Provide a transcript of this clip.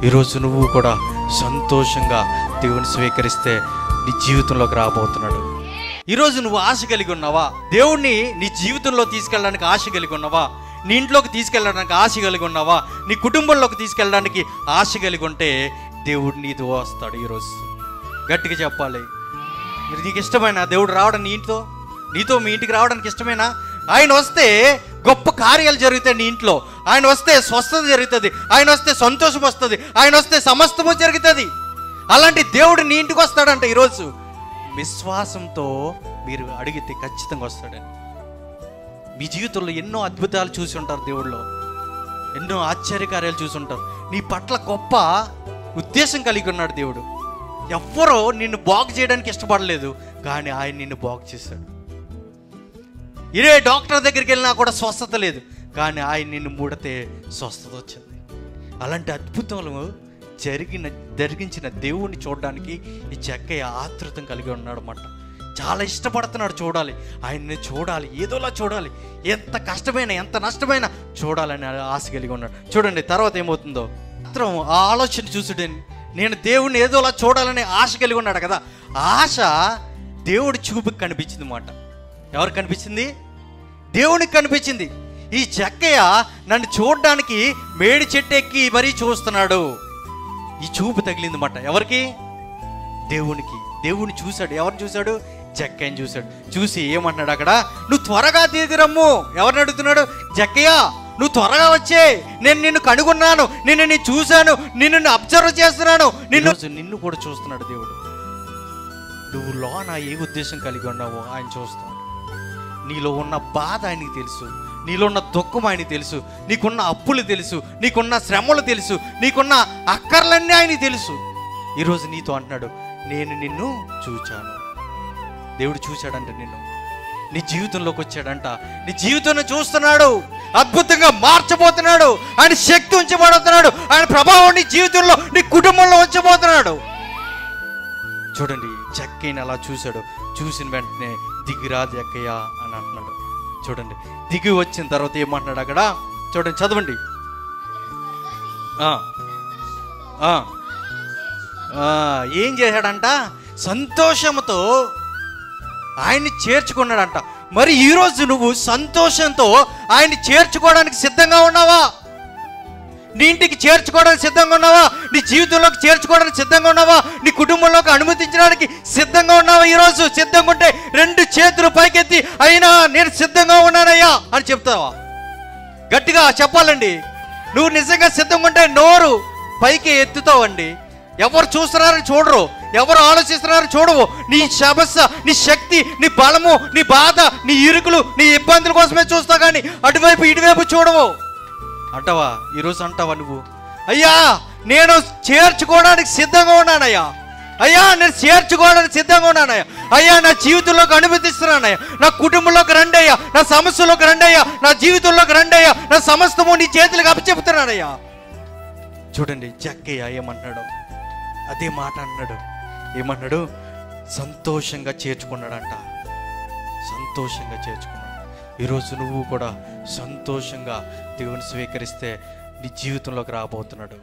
ఈరోజు నువ్వు కూడా సంతోషంగా దేవుని స్వీకరిస్తే నీ జీవితంలోకి రాబోతున్నాడు. ఈరోజు నువ్వు ఆశ కలిగి ఉన్నావా? దేవుణ్ణి నీ జీవితంలో తీసుకెళ్ళడానికి ఆశ కలిగి ఉన్నావా? నీ ఇంట్లోకి తీసుకెళ్ళడానికి ఆశ కలిగి ఉన్నావా? నీ కుటుంబంలోకి తీసుకెళ్ళడానికి ఆశ కలిగి ఉంటే దేవుడు నీతో వస్తాడు. ఈరోజు గట్టిగా చెప్పాలి. మీరు నీకు ఇష్టమైన దేవుడు రావడం నీతో మీ ఇంటికి రావడానికి ఇష్టమేనా? ఆయన వస్తే గొప్ప కార్యాలు జరుగుతాయి నీ ఇంట్లో. ఆయన వస్తే స్వస్థత జరుగుతుంది. ఆయన వస్తే సంతోషం వస్తుంది. ఆయన వస్తే సమస్తము జరుగుతుంది. అలాంటి దేవుడు నీ ఇంటికి వస్తాడంట. ఈరోజు విశ్వాసంతో మీరు అడిగితే ఖచ్చితంగా వస్తాడని. మీ జీవితంలో ఎన్నో అద్భుతాలు చూసి ఉంటారు, దేవుడిలో ఎన్నో ఆశ్చర్యకార్యాలు చూసి ఉంటారు. నీ పట్ల గొప్ప ఉద్దేశం కలిగి ఉన్నాడు దేవుడు. ఎవ్వరో నిన్ను బాగు చేయడానికి ఇష్టపడలేదు, కానీ ఆయన నిన్ను బాగు చేశాడు. ఇదే డాక్టర్ దగ్గరికి వెళ్ళినా కూడా స్వస్థత లేదు, కానీ ఆయన నిన్ను ముడితే స్వస్థత వచ్చింది. అలాంటి అద్భుతాలు జరిగించిన దేవుణ్ణి చూడడానికి ఈ జక్కయ్య ఆతృతం కలిగి ఉన్నాడు అన్నమాట. చాలా ఇష్టపడుతున్నాడు చూడాలి, ఆయన్ని చూడాలి, ఏదోలా చూడాలి, ఎంత కష్టమైనా ఎంత నష్టమైనా చూడాలని ఆశ కలిగి ఉన్నాడు. చూడండి తర్వాత ఏమవుతుందో. మాత్రం ఆ ఆలోచన చూసుడే నేను దేవుణ్ణి ఏదోలా చూడాలని ఆశ కలిగి ఉన్నాడు కదా. ఆశ దేవుడి చూపుకి కనిపించింది మాట. ఎవరికి కనిపించింది? దేవునికి కనిపించింది. ఈ జక్కయ్య నన్ను చూడడానికి మేడి చెట్టు ఎక్కి మరీ చూస్తున్నాడు. ఈ చూపు తగిలింది మాట. ఎవరికి? దేవునికి. దేవుని చూశాడు. ఎవరిని చూశాడు? జక్కయ్యని చూశాడు. చూసి ఏమంటున్నాడు అక్కడ? నువ్వు త్వరగా దిగిరమ్ము. ఎవరిని అడుగుతున్నాడు? జక్కయ్య నువ్వు త్వరగా వచ్చే, నేను నిన్ను కనుగొన్నాను, నిన్ను చూశాను, నిన్ను అబ్జర్వ్ చేస్తున్నాను, నిన్ను కూడా చూస్తున్నాడు దేవుడు. నువ్వు లోన ఏ ఉద్దేశం కలిగి ఉన్నావో ఆయన చూస్తున్నాడు. నీలో ఉన్న బాధ ఆయనకి తెలుసు, నీలో ఉన్న దుఃఖం ఆయనకి తెలుసు, నీకున్న అప్పులు తెలుసు, నీకున్న శ్రమలు తెలుసు, నీకున్న అక్కర్లన్నీ ఆయనకి తెలుసు. ఈరోజు నీతో అంటున్నాడు, నేను నిన్ను చూచాను. దేవుడు చూశాడంట నిన్ను, నీ జీవితంలోకి వచ్చాడంట, నీ జీవితాన్ని చూస్తున్నాడు, అద్భుతంగా మార్చబోతున్నాడు. ఆయన శక్తి ఉంచబడుతున్నాడు, ఆయన ప్రభావం నీ జీవితంలో నీ కుటుంబంలో ఉంచబోతున్నాడు. చూడండి జక్కయ్యని అలా చూశాడు. చూసిన వెంటనే దిగిరా జక్కయ్య అని అంటున్నాడు. చూడండి దిగి వచ్చిన తర్వాత ఏమంటున్నాడు అక్కడ? చూడండి చదవండి. ఏం చేశాడంట? సంతోషంతో ఆయన్ని చేర్చుకున్నాడంట. మరి ఈరోజు నువ్వు సంతోషంతో ఆయన్ని చేర్చుకోవడానికి సిద్ధంగా ఉన్నావా? నీ ఇంటికి చేర్చుకోవడానికి సిద్ధంగా ఉన్నావా? నీ జీవితంలోకి చేర్చుకోవడానికి సిద్ధంగా ఉన్నావా? నీ కుటుంబంలోకి అనుమతించడానికి సిద్ధంగా ఉన్నావా? ఈరోజు సిద్ధంగా ఉంటే 2 చేతులు పైకెత్తి అయినా నేను సిద్ధంగా ఉన్నానయ్యా అని చెప్తావా? గట్టిగా చెప్పాలండి. నువ్వు నిజంగా సిద్ధంగా ఉంటే నోరు పైకి ఎత్తుతావండి. ఎవరు చూస్తున్నారని చూడరు, ఎవరు ఆలోచిస్తున్నారని చూడవు. నీ సమస్య, నీ శక్తి, నీ బలము, నీ బాధ, నీ ఇరుకులు, నీ ఇబ్బందుల కోసమే చూస్తావు, కానీ అటువైపు ఇటువైపు చూడవు. అంటావా? ఈరోజు అంటావా నువ్వు? అయ్యా నేను చేర్చుకోవడానికి సిద్ధంగా ఉన్నానయ్యా, అయ్యా నేను చేర్చుకోవడానికి సిద్ధంగా ఉన్నానయ్యా, అయ్యా నా జీవితంలోకి అనుమతిస్తున్నానయ్యా, నా కుటుంబంలోకి రండి అయ్యా, నా సమస్యలోకి రండి అయ్యా, నా జీవితంలోకి రండి అయ్యా, నా సమస్తము నీ చేతులకు అప్పచెప్తున్నానయ్యా. చూడండి జక్కయ్య ఏమంటున్నాడు? అదే మాట అన్నాడు. ఏమన్నాడు? సంతోషంగా చేర్చుకున్నాడంట. సంతోషంగా చేర్చుకున్నాడు. ఈరోజు నువ్వు కూడా సంతోషంగా దేవుని స్వీకరిస్తే నీ జీవితంలోకి రాబోతున్నాడు.